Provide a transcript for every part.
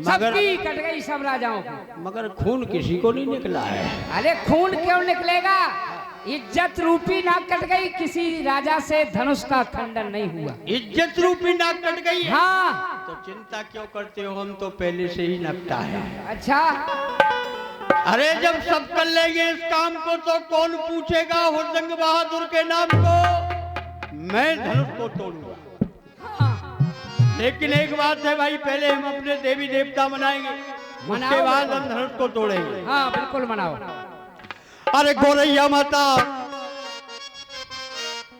सबकी कट गई, सब राजाओं की। मगर खून किसी को नहीं निकला है। अरे खून क्यों निकलेगा, इज्जत रूपी नाक कट गई, किसी राजा से धनुष का खंडन नहीं हुआ। इज्जत रूपी नाक कट गई है? हाँ। तो चिंता क्यों करते हो, हम तो पहले से ही नपटा है। अच्छा। अरे जब सब कर लेंगे इस काम को तो कौन पूछेगा हुरजंग बहादुर के नाम को। मैं धनुष को तोड़ूंगा। हाँ। लेकिन एक बात है भाई, पहले हम अपने देवी देवता मनाएंगे, उसके बाद हम धनुष को तोड़ेंगे। हाँ बिल्कुल मनाओ। अरे गोरैया माता,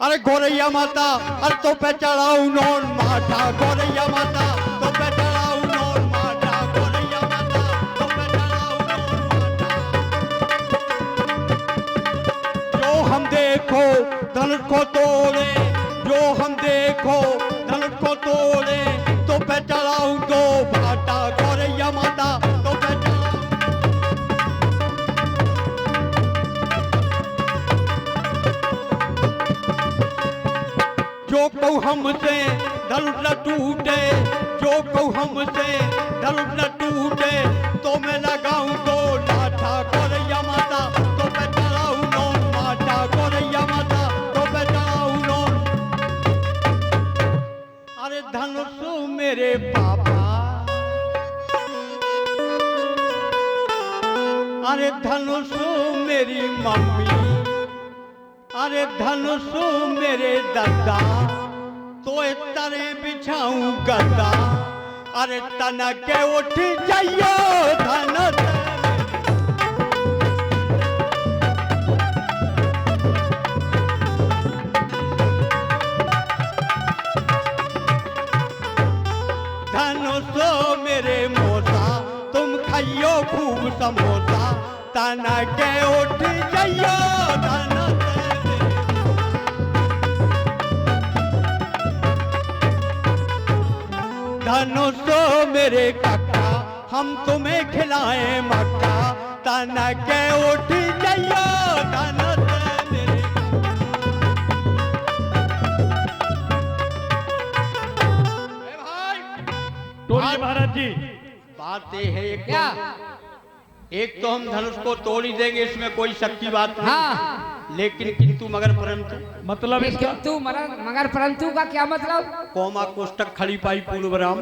अरे गोरैया माता, अरे तो पे चढ़ाऊ नौन माथा। गोरैया माता तो पे चढ़ाऊ नौन माथा। गोरैया माता तो पे चढ़ाऊ नौन माथा। जो हम देखो धनुष को तोड़े, जो हम देखो धनुष को तोड़े, तो पे चढ़ाऊ दो भाटा। गोरैया माता तो पे चढ़ाऊ। जो कहूँ हमसे धनुष न टूटे, जो कहूँ हमसे धनुष न टूटे, तो मैं लगाऊं दो लाठा। गोरैया माता तो मैं चढ़ाऊं नौन माथा। गोरैया माता तो मैं चढ़ाऊं नौन। अरे धनुष मेरे पापा, अरे धनुष मेरी मम्मी, अरे धनुष मेरे दादा, तो तरे बिछाऊं गद्दा। अरे तना के उठ जाइयो धनुष। धनुष मेरे मोसा, तुम खाइयो खूब समोसा। तना के उठ जाइयो धनुष। धनुष मेरे काका, हम तुम्हें खिलाएं मक्का। तना के उठ जाइयो धनुष मेरे। भाई तोड़िए महाराज जी। बात ये है क्या? एक तो हम धनुष को तोड़ ही देंगे, इसमें कोई शक की बात नहीं। हाँ। लेकिन किंतु मगर परंतु, मतलब इसका किंतु मगर परंतु का क्या मतलब? कोमा कोष्टक खड़ी पाई पूर्वराम,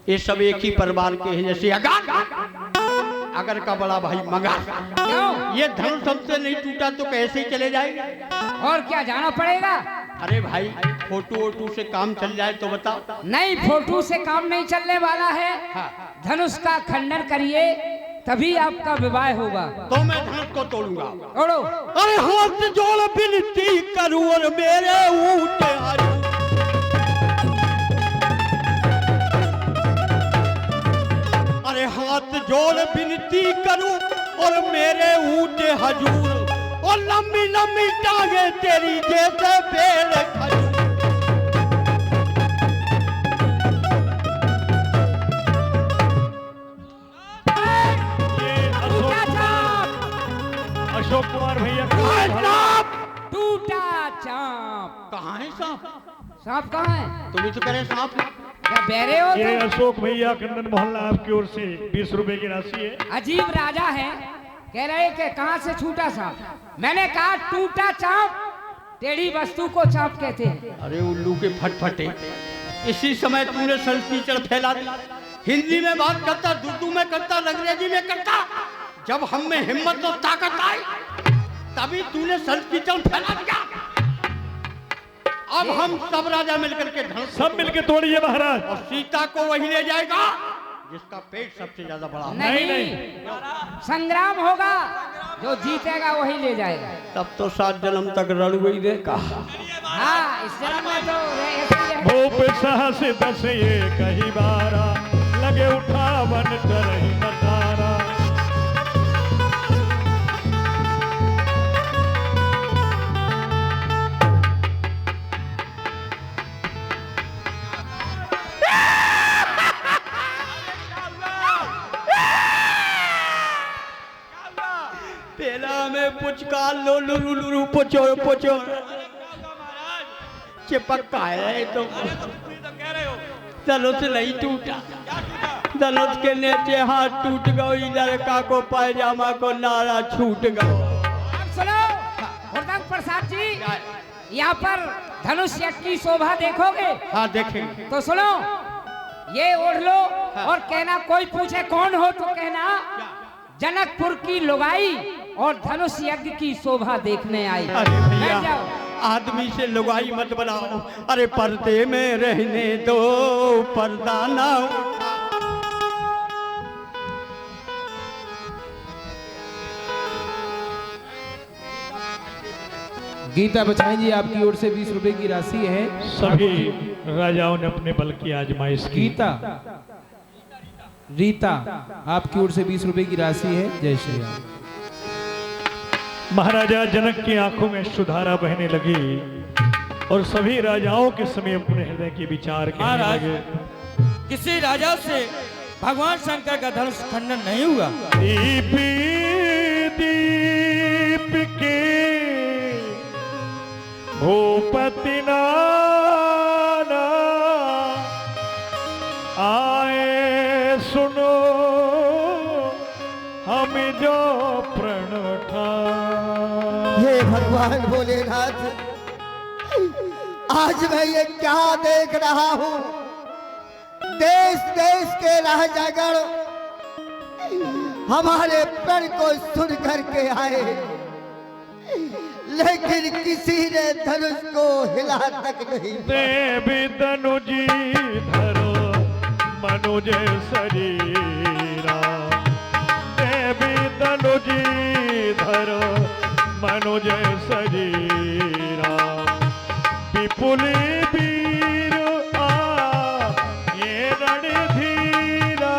ये सब एक ही परिवार के हैं। जैसे अगर का बड़ा भाई मगर, क्यों? ये धनुष हमसे नहीं टूटा तो कैसे ही चले जाएगा? और क्या जाना पड़ेगा? अरे भाई फोटो वोटो से काम चल जाए तो बताओ। नहीं, फोटो से काम नहीं चलने वाला है। हाँ। धनुष का खंडन करिए तभी आपका विवाह होगा। तो मैं धनुष को तोड़ूंगा। तोड़ो। अरे हाथ जोड़ विनती करूं और मेरे ऊंट हरू। अरे हाथ जोड़ विनती करूं और मेरे ऊंट हजूर, और लंबी लंबी टांगे तेरी जैसे पेड़ खजूर। अशोक कुमार भैया टूटा चांप। कहाँ है सांप? सांप कहाँ है? तुम ही तो करे सांप। क्या बेरे हो ये तुम? अशोक भैया कंदन मोहल्ला आपकी ओर से 20 रुपए की राशि है। अजीब राजा है, कह रहे कि कहाँ से छूटा सांप। मैंने कहा टूटा चांप, टेढ़ी वस्तु को चांप कहते हैं। अरे उल्लू के फटफटे, इसी समय तूने संस्कृत फैला दी। हिंदी में बात करता, उर्दू में करता, अंग्रेजी में करता। जब हम में हिम्मत और ताकत आई तभी तूने संस्कृत फैला दिया। अब हम सब राजा मिलकर के धनुष सब मिलके तोड़िए महाराज। और सीता को वही ले जाएगा जिसका पेट सबसे ज्यादा बड़ा हो। नहीं, संग्राम होगा, जो जीतेगा वही ले जाएगा। तब तो 7 जन्म तक रणुई देखा। हाँ, इस जन्म में तो ऐसे ही है। भूप साहस 10 ये कही बारा, लगे उठावन करही न तारा। पेला में पुचका लो लुलु पोचो पोचो चिपका है तो चलो से नहीं टूटा। धनुष के नीचे हाथ टूट गई, लड़का को पैजामा को नारा छूट गया। अब सुनो हुड़दंग प्रसाद जी, यहाँ पर धनुष यज्ञ की शोभा देखोगे? हाँ देखेंगे। तो सुनो, ये ओढ़ लो और कहना, कोई पूछे कौन हो तो कहना जनकपुर की लुगाई और धनुष यज्ञ की शोभा देखने आई। अरे भैया बैठ जाओ। आदमी से लुगाई मत बनाओ, अरे पर्दे में रहने दो, पर्दा ना उठा। गीता बचाई जी, आपकी ओर से 20 रुपए की राशि है। सभी राजाओं ने अपने बल की आजमाइश की। गीता रीता, आपकी ओर से 20 रुपए की राशि है। जय श्री राम। महाराजा जनक की आंखों में सुधारा बहने लगी और सभी राजाओं के समय अपने हृदय के विचार कहने महाराज, लगे। किसी राजा से भगवान शंकर का धनुष खंडन नहीं हुआ। दीप दीप के भूपति नाना आए सुनो हम जो प्रण उठाए। हे भगवान भोलेनाथ, आज मैं ये क्या देख रहा हूँ? देश देश के राजागण हमारे प्रण को सुन करके आए, लेकिन किसी ने धनुष को हिला तक नहीं। देवी तनुजी धरो मनुज शरीरा, देवी तनुजी धरो मनुज शरीरा, विपुल वीर आ ये रणधीरा,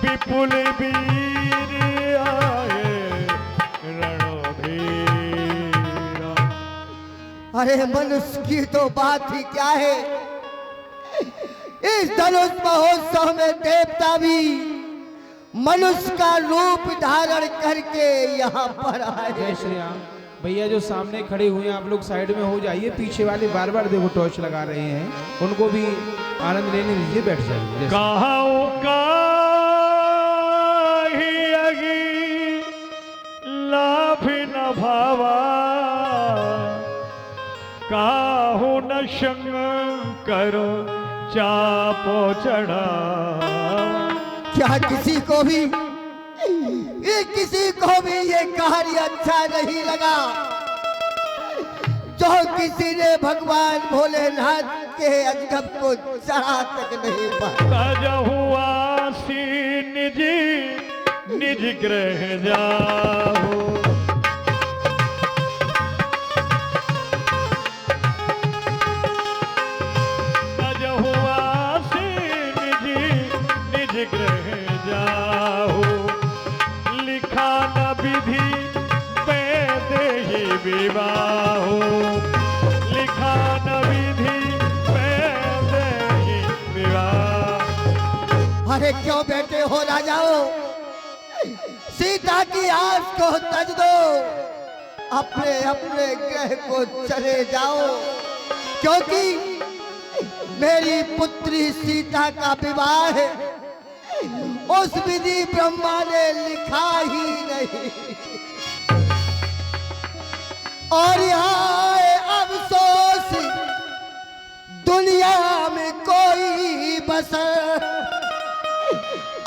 विपुल वीर आए रणधीरा। अरे मनुष्य की तो बात ही क्या है, इस धनुष महोत्सव में देवता भी मनुष्य का रूप धारण करके यहाँ पर आए। जय श्री राम। भैया जो सामने खड़े हुए हैं, आप लोग साइड में हो जाइए। पीछे वाले बार बार देखो टॉर्च लगा रहे हैं, उनको भी आनंद लेने दीजिए। बैठ जाइए। कहाऊ का ही अगी लाभ न भावा, काहू न संग करो चापो चढ़ा। क्या किसी को भी ये कार्य अच्छा नहीं लगा जो किसी ने भगवान भोलेनाथ के अजगब को चढ़ा तक नहीं पाया? हुआ सी निज ग्रह जाओ, ग्रह जाओ, लिखा न विधि पैदे ही विवाहो, लिखा न विधि पैदे ही विवाह। अरे क्यों बैठे हो राजाओं, सीता की आस को तज दो, अपने अपने ग्रह को चले जाओ, क्योंकि मेरी पुत्री सीता का विवाह है उस विधि ब्रह्मा ने लिखा ही नहीं। और यहाँ अफसोस, दुनिया में कोई बसर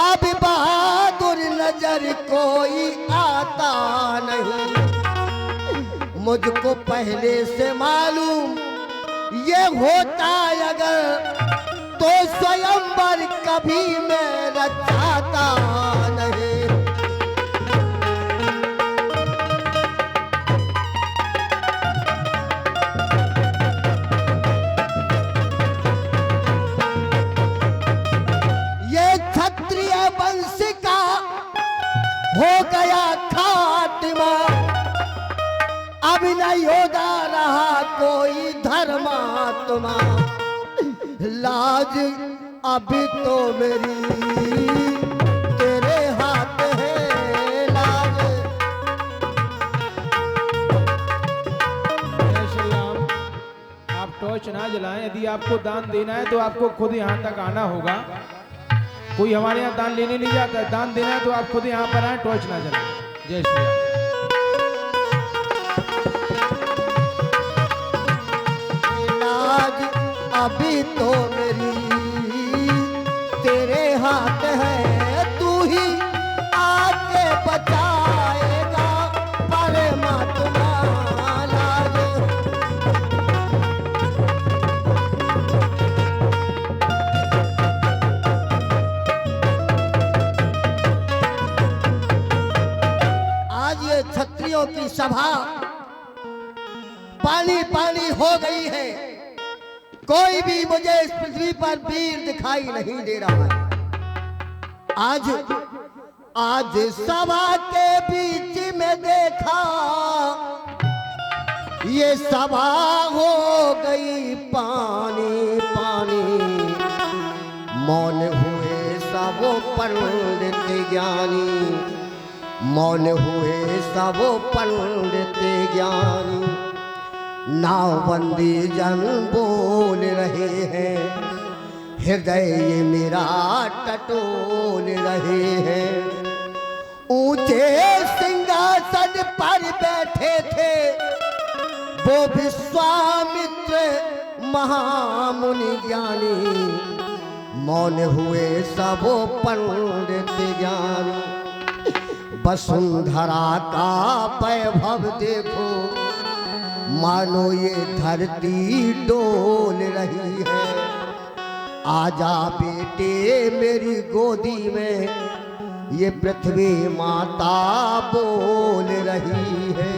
अब बहादुर नजर कोई आता नहीं। मुझको पहले से मालूम ये होता अगर तो स्वयंवर कभी मैं रचाता नहीं। ये क्षत्रिय वंश का हो गया खात्मा, अब नहीं होगा रहा कोई धर्मात्मा। लाज अभी तो मेरी तेरे हाथ है लाज। जय श्री राम। आप टॉर्च ना जलाएं, यदि आपको दान देना है तो आपको खुद यहाँ तक आना होगा। कोई हमारे यहाँ दान लेने नहीं जाता है। दान देना है तो आप खुद यहाँ पर आए, टॉर्च ना जलाएं। जय श्री राम। आज अभी तो मेरी तेरे हाथ है, तू ही आके बचाएगा परमात्मा लाज। आज ये क्षत्रियों की सभा पानी पानी हो गई है। कोई भी मुझे इस पृथ्वी पर वीर दिखाई नहीं दे रहा है। आज सभा के बीच में देखा, ये सभा हो गई पानी पानी। मौन हुए सब पंडित ज्ञानी, मौन हुए सब पंडित ज्ञानी। नावबंदी जन बोल रहे हैं, हृदय ये मेरा टटोल रहे हैं। ऊंचे सिंहासन पर बैठे थे वो विश्वामित्र महामुनि ज्ञानी। मौन हुए सब पंडित ज्ञानी। वसुंधरा का वैभव देखो, मानो ये धरती डोल रही है। आजा बेटे मेरी गोदी में, ये पृथ्वी माता बोल रही है।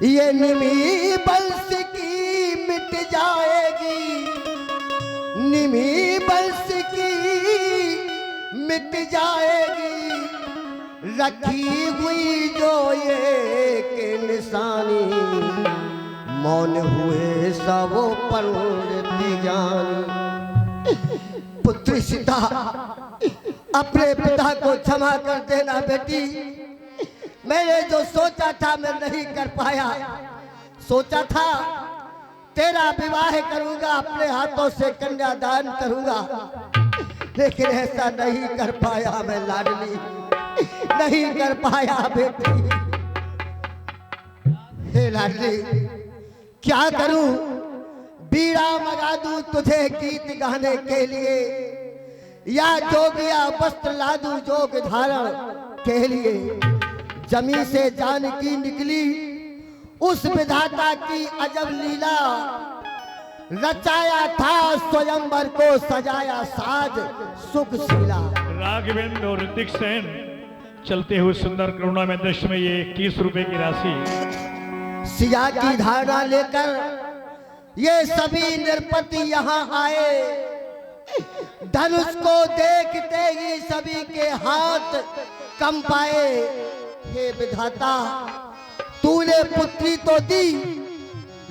ये निमी बंश की मिट जाएगी, निमी बंश की मिट जाएगी। रखी हुई जो ये के निशानी। मौन हुए सब पंडित ज्ञानी। पुत्री सीता, अपने पिता को क्षमा कर देना बेटी। मैंने जो सोचा था मैं नहीं कर पाया। सोचा था तेरा विवाह करूंगा, अपने हाथों से कन्यादान करूंगा, लेकिन ऐसा नहीं कर पाया मैं लाडली, नहीं कर पाया बेटी। हे लाडली, क्या करूं? बीड़ा मंगा दूं तुझे गीत गाने के लिए, या जोगिया वस्त्र ला दूं जोग धारण के लिए। जमी से जानकी निकली, उस विधाता की अजब लीला। रचाया था स्वयंवर को, सजाया साज सुख शीला। राघवेंद्र और ऋतिक सेन चलते हुए सुंदर करुणा में दृश्य में ये 21 रुपए की राशि सिया की धारणा लेकर ये सभी नृपति यहाँ आए। धनुष को देखते ही सभी के हाथ कंपाए। हे विधाता, तूने पुत्री तो दी,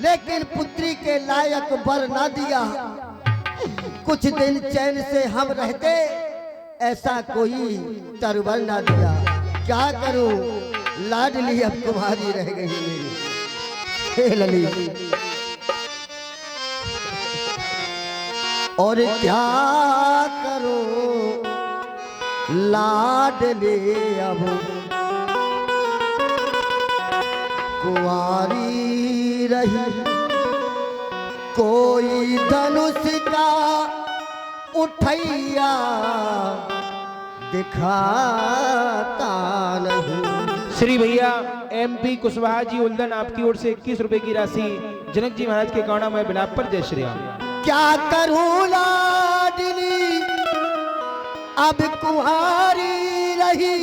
लेकिन पुत्री के लायक वर ना दिया। कुछ दिन चैन से हम रहते, ऐसा कोई तरवर ना दिया। क्या करूं, लाडली अब तुम्हारी रह गई मेरी। हे लली, और क्या करूं लाडली अब कुंवारी रही। कोई धनुष का उठैया दिखाता नहीं। श्री भैया MP कुशवाहा जी उल्दन आपकी ओर से 21 रुपए की राशि जनक जी महाराज के करुणामय विलाप पर। जय श्री राम। क्या करूं लाडली अब कुंवारी रही,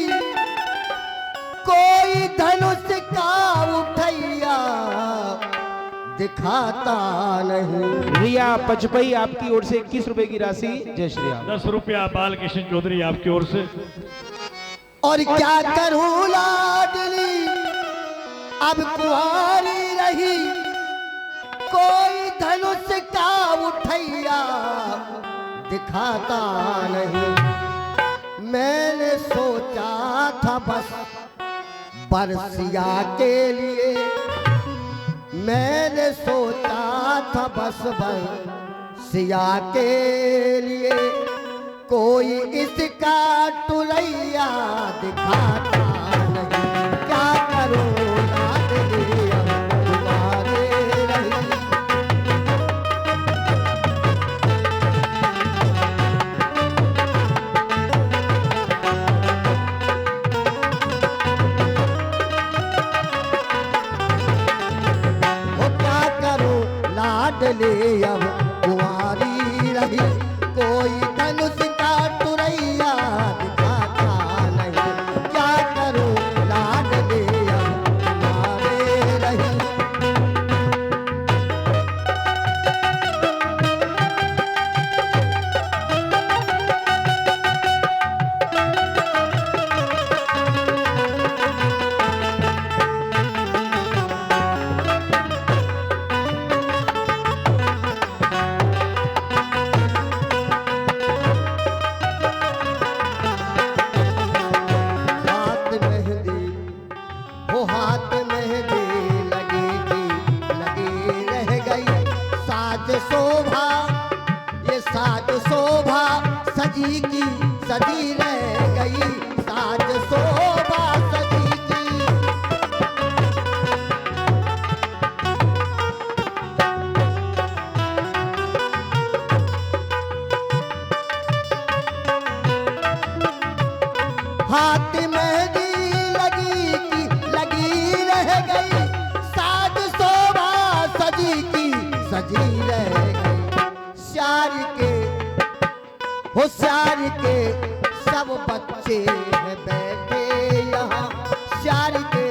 कोई धनुष का उठैया दिखाता नहीं। रिया पचपई आपकी ओर से 21 रुपए की राशि। जय श्री राम। 10 रुपया बाल किशन चौधरी आपकी ओर से। और क्या करूं लाडली अब कुंवारी रही, कोई धनुष का उठैया दिखाता नहीं। मैंने सोचा था बस बरसिया के लिए, मैंने सोचा था बस बरसिया के लिए। कोई इसका टुरैया दिखाता नहीं, क्या करूं लाडली अब तुम्हारे रही। वो क्या करूं लाडली अब कुंवारी रही, कोई धनुष का टुरैया दिखाता नहीं, क्या करूं लाडली अब तुम्हारे रही। हाथ मेहंदी वो हाथ मेहंदी लगी थी लगी रह गई, साज शोभा ये साज शोभा सजी की सजी रह गई, साज शोभा सजी की। हाथ मेहंदी लगी की लगी रह गई, साज शोभा सजी की सजी रह गई। श्यार के होशियार के सब बच्चे हैं बैठे यहाँ, श्यार के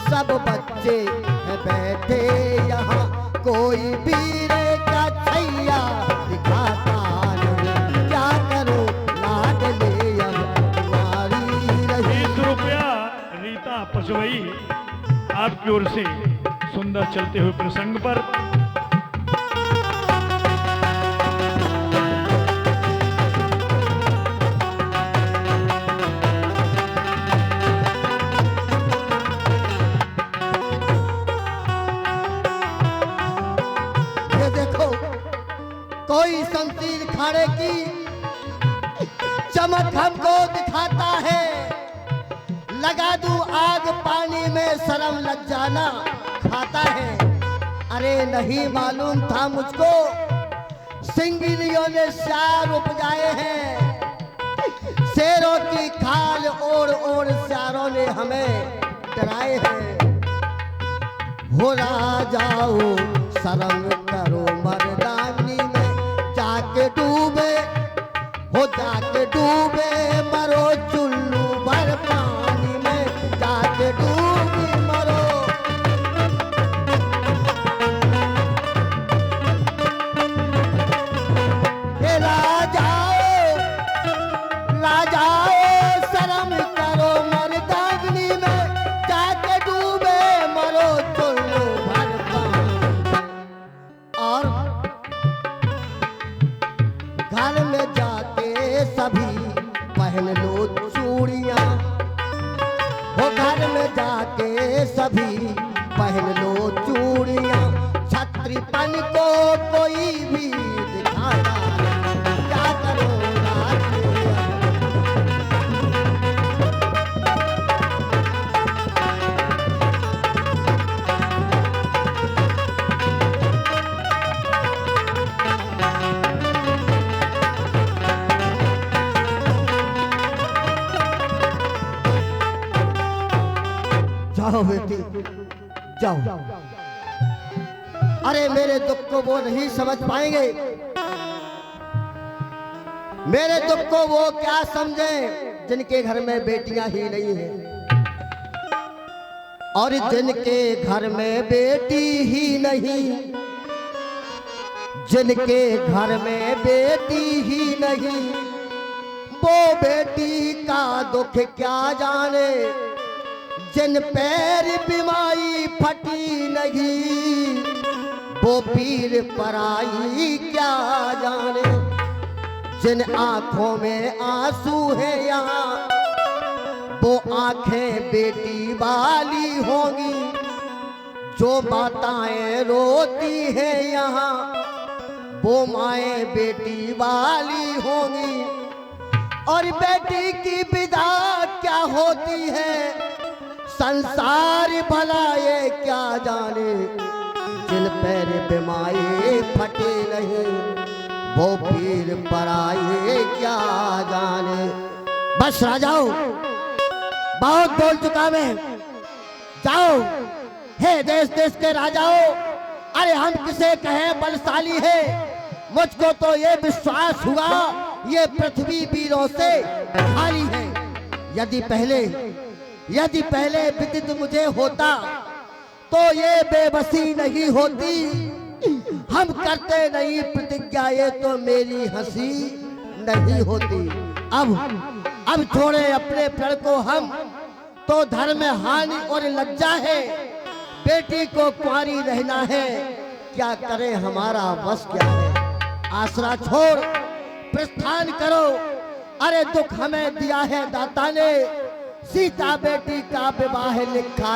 सब बच्चे हैं बैठे यहाँ, कोई वीर का छैया दिखाता नहीं, क्या करो लाडली अब तुम्हारी रही। 20 रुपया रीता पचवई आपकी ओर से सुंदर चलते हुए प्रसंग पर। ये देखो कोई शमशीर खाड़े की चमक हमको दिखाता है, लगा दूं आग पानी में शर्म लग जाना खाता है। अरे नहीं मालूम था मुझको सिंगलियों ने शार उपजाए हैं, शेरों की खाल ओढ़ ओढ़ शारों ने हमें डराए हैं। हो राजाओ शर्म करो मर्दानी में, जाके डूबे हो जाके डूबे मरो चुल्लू भर पानी में, जाके डूबी मरो। हे राजाओ राजाओ शर्म करो मर्दानी में, जाके डूबे मरो चुल्लू भर पानी में। और घर में जाके सभी पहन लो चूड़ियां, वो घर में जाके सभी पहन लो चूड़ियां, छत्रीपन को कोई भी दिखाता नहीं, क्या करो लाडली अब। जाओ बेटी जाओ। अरे मेरे दुख को वो नहीं समझ पाएंगे, मेरे दुख को वो क्या समझें जिनके घर में बेटियां ही नहीं है, और जिनके घर में बेटी ही नहीं, जिनके घर में बेटी ही नहीं, वो बेटी का दुख क्या जाने, जिन पैर बीमारी फटी नहीं, वो पीर पराई क्या जाने, जिन आंखों में आंसू है यहाँ, वो आंखें बेटी वाली होंगी, जो माताएं रोती हैं यहाँ, वो माएं बेटी वाली होंगी। और बेटी की विदा क्या होती है, संसार भला ये क्या जाने। दिल पैर बिमाए फटे नहीं, वो पीर पराए क्या जाने। बस राजाओ, बहुत बोल चुका मैं, जाओ। हे देश देश के राजाओं, अरे हम किसे कहें बलशाली है, मुझको तो ये विश्वास हुआ ये पृथ्वी वीरों से खाली है। यदि पहले विदित मुझे होता तो ये बेबसी नहीं होती। हम करते नहीं प्रतिज्ञा, ये तो मेरी हंसी नहीं होती। अब छोड़े अपने प्रण को हम, तो धर्म में हानि और लज्जा है। बेटी को कुंवारी रहना है, क्या करे हमारा बस क्या है। आसरा छोड़ प्रस्थान करो, अरे दुख हमें दिया है दाता ने। सीता बेटी का विवाह लिखा